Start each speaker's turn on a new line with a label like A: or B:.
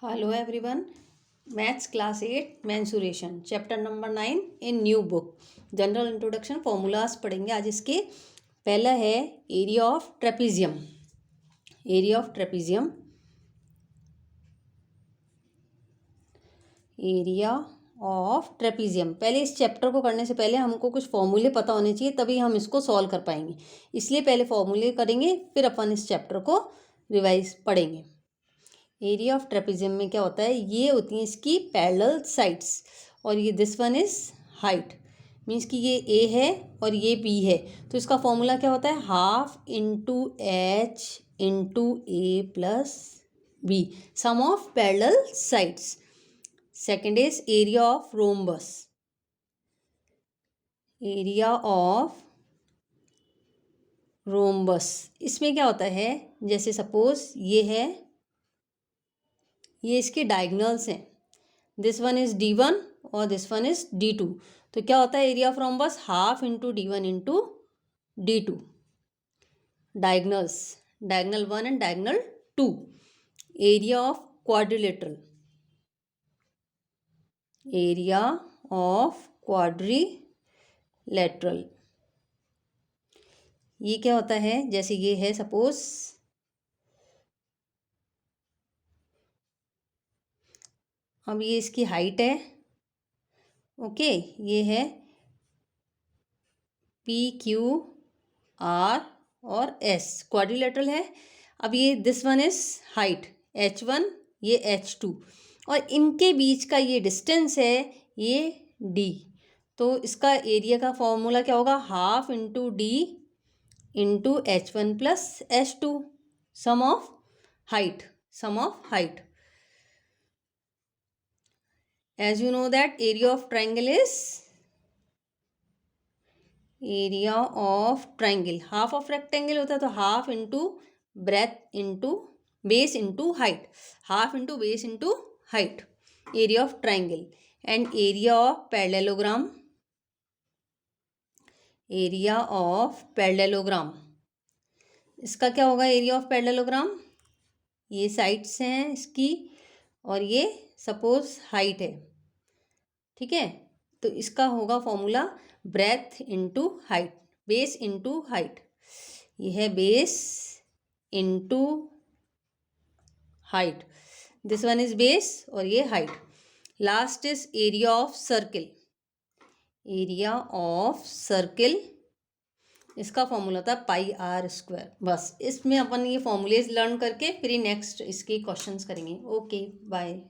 A: Hello everyone. Maths class 8 mensuration chapter number 9 in new book. General introduction formulas पढ़ेंगे आज इसके। पहला है area of trapezium. Area of trapezium, area of trapezium. पहले इस chapter को करने से पहले हमको कुछ फॉर्मूले पता होने चाहिए, तभी हम इसको सॉल्व कर पाएंगे। इसलिए पहले फॉर्मूले करेंगे, फिर अपन इस चैप्टर को रिवाइज पढ़ेंगे। एरिया ऑफ ट्रेपीजियम में क्या होता है, ये होती हैं इसकी पैरेलल साइड्स, और ये this one is height. Means कि ये ए है और ये बी है, तो इसका फॉर्मूला क्या होता है, half into H into A plus B, sum of parallel sides. Second is area of rhombus. Area of rhombus, इसमें क्या होता है, जैसे सपोज ये है, ये इसके डायगोनल्स हैं, दिस वन इज D1 और दिस वन इज D2। तो क्या होता है area of rhombus, half into D1 into D2। Diagonals, diagonal 1 and diagonal 2। Area of quadrilateral, area of quadrilateral, ये क्या होता है, जैसे ये है सपोज, अब ये इसकी हाइट है, ओके, ये है PQR और S, क्वाड्रिलेटरल है। अब ये this one is height H1, ये H2, और इनके बीच का ये डिस्टेंस है ये D। तो इसका एरिया का फॉर्मूला क्या होगा, half into D into H1 plus H2, sum of height, sum of height. As you know that area of triangle is, area of triangle, half of rectangle होता है, तो half into breadth into base into height, half into base into height, area of triangle. And area of parallelogram, area of parallelogram, इसका क्या होगा area of parallelogram, ये sides हैं इसकी और ये सपोज हाइट है, ठीक है। तो इसका होगा formula breath into height, base into height. ये है base into height, this one is base और ये height. Last is area of circle, area of circle, इसका फॉर्मूला था πr²। बस इसमें अपन ये फॉर्मूलेज लर्न करके फिर नेक्स्ट इसके क्वेश्चंस करेंगे। Okay bye.